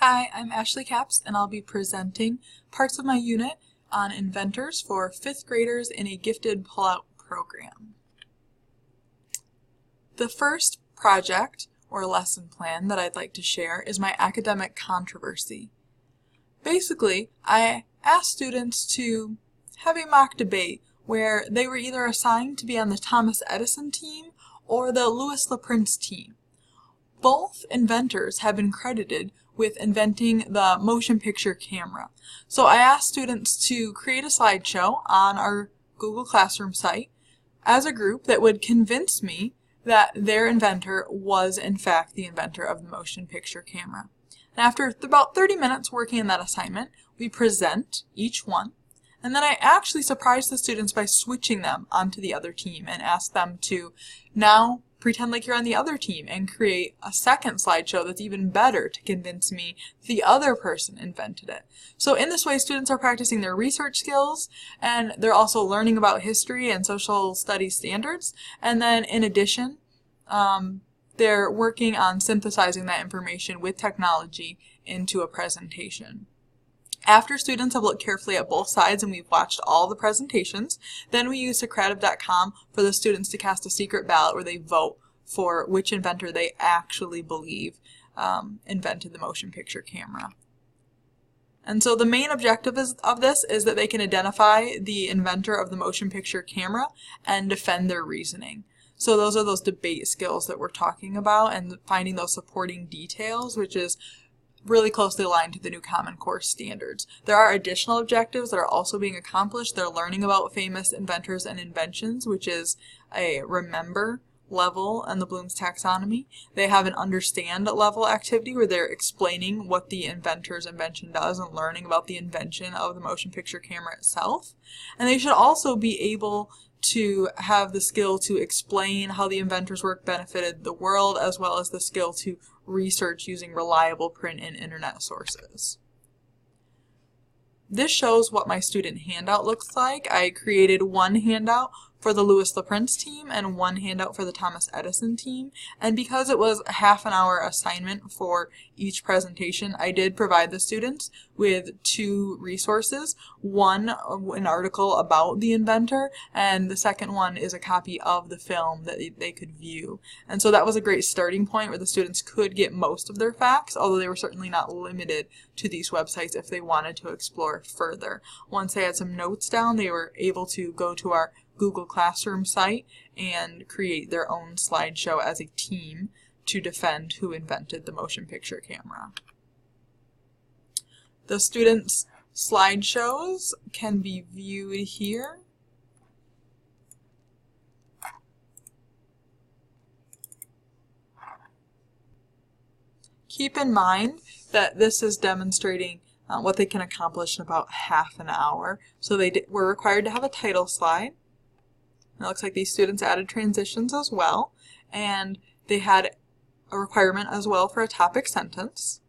Hi, I'm Ashley Capps, and I'll be presenting parts of my unit on inventors for 5th graders in a gifted pullout program. The first project or lesson plan that I'd like to share is my academic controversy. Basically, I asked students to have a mock debate where they were either assigned to be on the Thomas Edison team or the Louis LaPrince team. Both inventors have been credited with inventing the motion picture camera. So I asked students to create a slideshow on our Google Classroom site as a group that would convince me that their inventor was in fact the inventor of the motion picture camera. And after about 30 minutes working on that assignment, we present each one. And then I actually surprised the students by switching them onto the other team and asked them to now pretend like you're on the other team and create a second slideshow that's even better to convince me the other person invented it. So in this way, students are practicing their research skills, and they're also learning about history and social studies standards. And then in addition, they're working on synthesizing that information with technology into a presentation. After students have looked carefully at both sides and we've watched all the presentations, then we use Socrative.com for the students to cast a secret ballot where they vote for which inventor they actually believe invented the motion picture camera. And so the main objective of this is that they can identify the inventor of the motion picture camera and defend their reasoning. So those are those debate skills that we're talking about, and finding those supporting details, which is really closely aligned to the new Common Core standards. There are additional objectives that are also being accomplished. They're learning about famous inventors and inventions, which is a remember level in the Bloom's taxonomy. They have an understand level activity where they're explaining what the inventor's invention does and learning about the invention of the motion picture camera itself. And they should also be able to have the skill to explain how the inventor's work benefited the world, as well as the skill to research using reliable print and internet sources. This shows what my student handout looks like. I created one handout for the Louis LaPrince team and one handout for the Thomas Edison team. And because it was a half-an-hour assignment for each presentation, I did provide the students with 2 resources. One, an article about the inventor, and the second one is a copy of the film that they could view. And so that was a great starting point where the students could get most of their facts, although they were certainly not limited to these websites if they wanted to explore further. Once they had some notes down, they were able to go to our Google Classroom site and create their own slideshow as a team to defend who invented the motion picture camera. The students' slideshows can be viewed here. Keep in mind that this is demonstrating what they can accomplish in about half an hour. So they were required to have a title slide. It looks like these students added transitions as well, and they had a requirement as well for a topic sentence.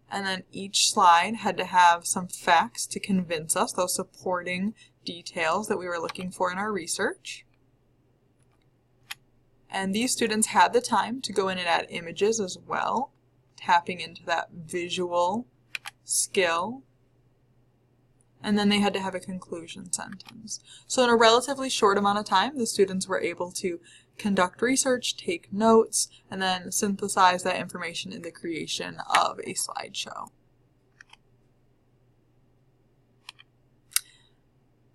And then each slide had to have some facts to convince us, those supporting details that we were looking for in our research. And these students had the time to go in and add images as well, tapping into that visual skill. And then they had to have a conclusion sentence. So in a relatively short amount of time, the students were able to conduct research, take notes, and then synthesize that information in the creation of a slideshow.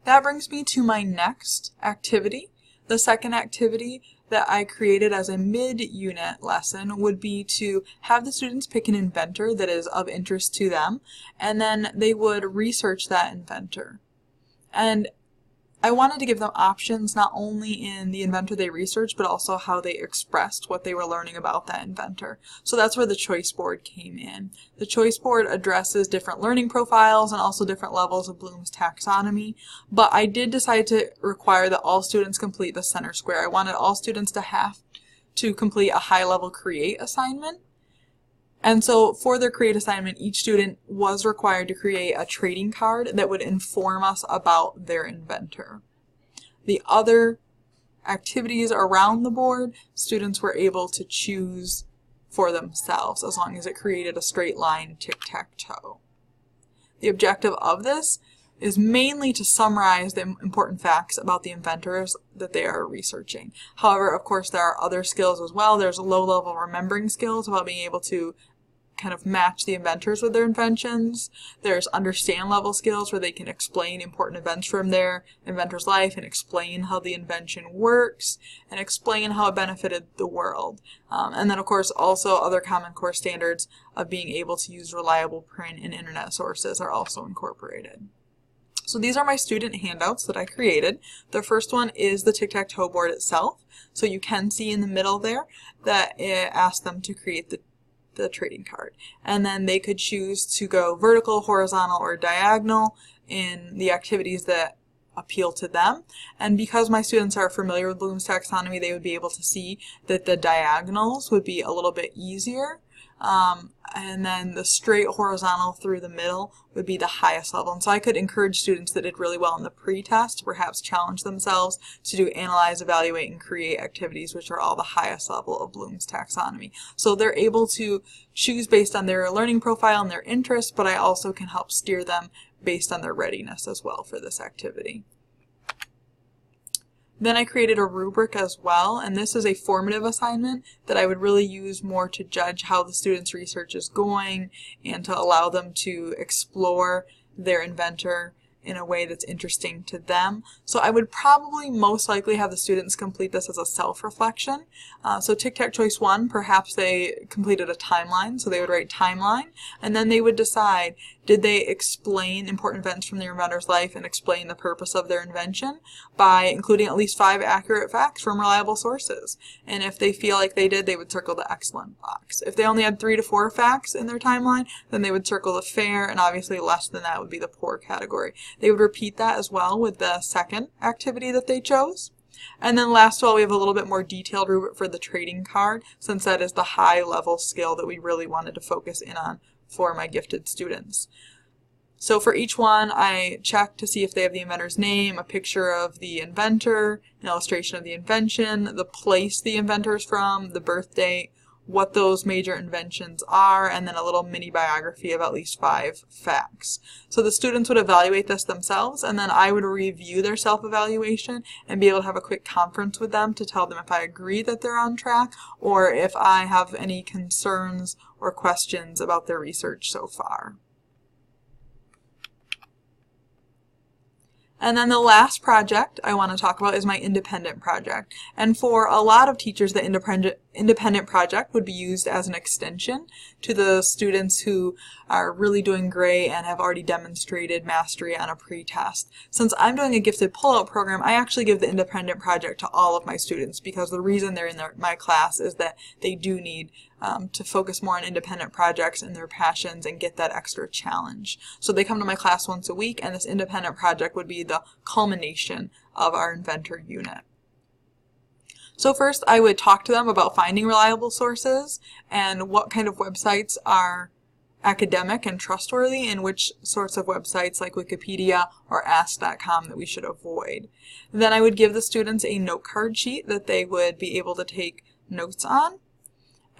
That brings me to my next activity. The second activity that I created as a mid-unit lesson would be to have the students pick an inventor that is of interest to them, and then they would research that inventor. And I wanted to give them options not only in the inventor they researched, but also how they expressed what they were learning about that inventor. So that's where the choice board came in. The choice board addresses different learning profiles and also different levels of Bloom's taxonomy, but I did decide to require that all students complete the center square. I wanted all students to have to complete a high-level create assignment. And so for their create assignment, each student was required to create a trading card that would inform us about their inventor. The other activities around the board, students were able to choose for themselves, as long as it created a straight line tic-tac-toe. The objective of this is mainly to summarize the important facts about the inventors that they are researching. However, of course, there are other skills as well. There's low-level remembering skills about being able to kind of match the inventors with their inventions. There's understand level skills where they can explain important events from their inventor's life and explain how the invention works and explain how it benefited the world. And then of course also other Common Core standards of being able to use reliable print and internet sources are also incorporated. So these are my student handouts that I created. The first one is the tic-tac-toe board itself. So you can see in the middle there that it asks them to create the trading card. And then they could choose to go vertical, horizontal, or diagonal in the activities that appeal to them. And because my students are familiar with Bloom's taxonomy, they would be able to see that the diagonals would be a little bit easier. And then the straight horizontal through the middle would be the highest level. And so I could encourage students that did really well in the pre-test to perhaps challenge themselves to do analyze, evaluate, and create activities, which are all the highest level of Bloom's taxonomy. So they're able to choose based on their learning profile and their interests, but I also can help steer them based on their readiness as well for this activity. Then I created a rubric as well, and this is a formative assignment that I would really use more to judge how the students' research is going and to allow them to explore their inventor in a way that's interesting to them. So I would probably most likely have the students complete this as a self-reflection. So tic-tac choice 1, perhaps they completed a timeline, so they would write timeline, and then they would decide, did they explain important events from their inventor's life and explain the purpose of their invention by including at least 5 accurate facts from reliable sources? And if they feel like they did, they would circle the excellent box. If they only had 3 to 4 facts in their timeline, then they would circle the fair, and obviously less than that would be the poor category. They would repeat that as well with the second activity that they chose. And then last of all, we have a little bit more detailed rubric for the trading card, since that is the high level skill that we really wanted to focus in on for my gifted students. So for each one, I check to see if they have the inventor's name, a picture of the inventor, an illustration of the invention, the place the inventor is from, the birth date, what those major inventions are, and then a little mini biography of at least 5 facts. So the students would evaluate this themselves, and then I would review their self-evaluation and be able to have a quick conference with them to tell them if I agree that they're on track or if I have any concerns or questions about their research so far. And then the last project I want to talk about is my independent project. And for a lot of teachers, the independent project would be used as an extension to the students who are really doing great and have already demonstrated mastery on a pre-test. Since I'm doing a gifted pullout program, I actually give the independent project to all of my students because the reason they're in my class is that they do need to focus more on independent projects and their passions and get that extra challenge. So they come to my class once a week, and this independent project would be the culmination of our Inventor unit. So first I would talk to them about finding reliable sources and what kind of websites are academic and trustworthy and which sorts of websites like Wikipedia or Ask.com that we should avoid. Then I would give the students a note card sheet that they would be able to take notes on.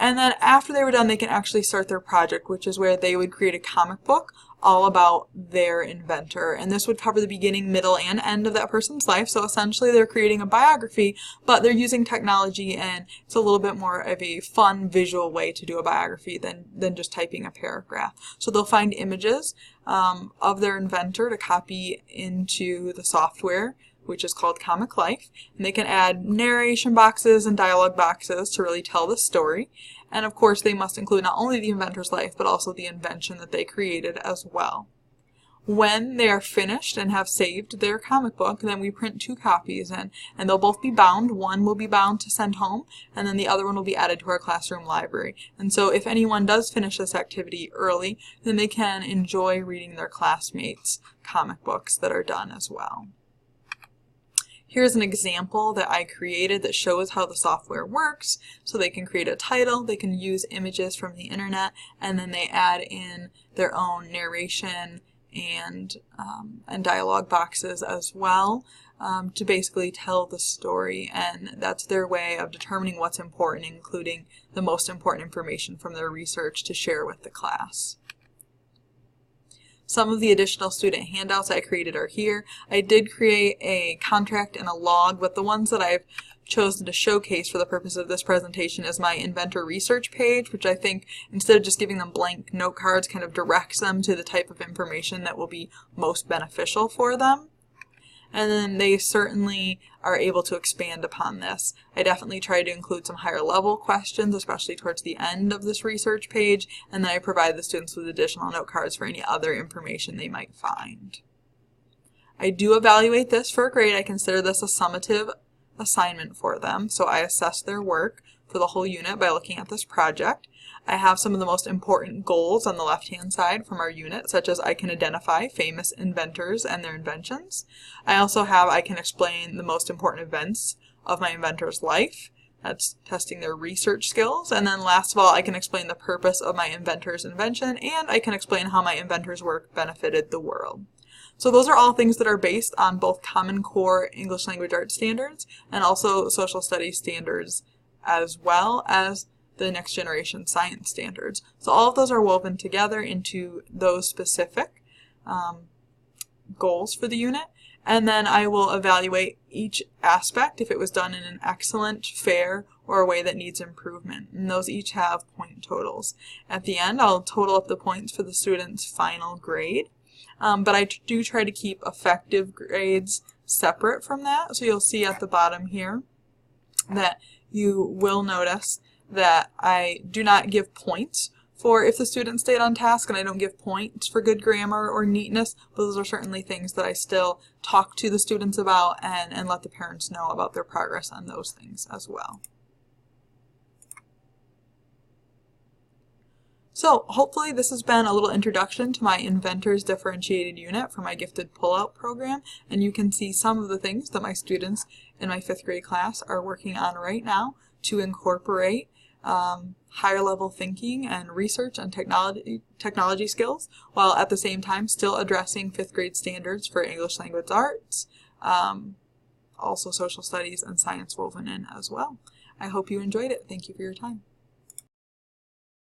And then after they were done, they can actually start their project, which is where they would create a comic book all about their inventor. And this would cover the beginning, middle, and end of that person's life. So essentially they're creating a biography, but they're using technology, and it's a little bit more of a fun visual way to do a biography than just typing a paragraph. So they'll find images of their inventor to copy into the software, which is called Comic Life, and they can add narration boxes and dialogue boxes to really tell the story. And of course they must include not only the inventor's life, but also the invention that they created as well. When they are finished and have saved their comic book, then we print 2 copies, and they'll both be bound. One will be bound to send home, and then the other one will be added to our classroom library. And so if anyone does finish this activity early, then they can enjoy reading their classmates' comic books that are done as well. Here's an example that I created that shows how the software works. So they can create a title, they can use images from the internet, and then they add in their own narration and dialogue boxes as well, to basically tell the story, and that's their way of determining what's important, including the most important information from their research to share with the class. Some of the additional student handouts I created are here. I did create a contract and a log, but the ones that I've chosen to showcase for the purpose of this presentation is my Inventor research page, which I think, instead of just giving them blank note cards, kind of directs them to the type of information that will be most beneficial for them. And then they certainly are able to expand upon this. I definitely try to include some higher level questions, especially towards the end of this research page, and then I provide the students with additional note cards for any other information they might find. I do evaluate this for a grade. I consider this a summative assignment for them, so I assess their work for the whole unit by looking at this project. I have some of the most important goals on the left-hand side from our unit, such as I can identify famous inventors and their inventions. I also have I can explain the most important events of my inventor's life. That's testing their research skills. And then last of all, I can explain the purpose of my inventor's invention, and I can explain how my inventor's work benefited the world. So those are all things that are based on both Common Core English Language Arts standards and also Social Studies standards, as well as the next generation science standards. So all of those are woven together into those specific goals for the unit, and then I will evaluate each aspect if it was done in an excellent, fair, or a way that needs improvement. And those each have point totals. At the end, I'll total up the points for the student's final grade, but I do try to keep effective grades separate from that. So you'll see at the bottom here that you will notice that I do not give points for if the student stayed on task, and I don't give points for good grammar or neatness, but those are certainly things that I still talk to the students about and let the parents know about their progress on those things as well. So hopefully this has been a little introduction to my Inventors differentiated unit for my gifted pullout program, and you can see some of the things that my students in my 5th grade class are working on right now to incorporate higher level thinking and research and technology skills, while at the same time still addressing 5th grade standards for English language arts, also social studies and science woven in as well. I hope you enjoyed it. Thank you for your time.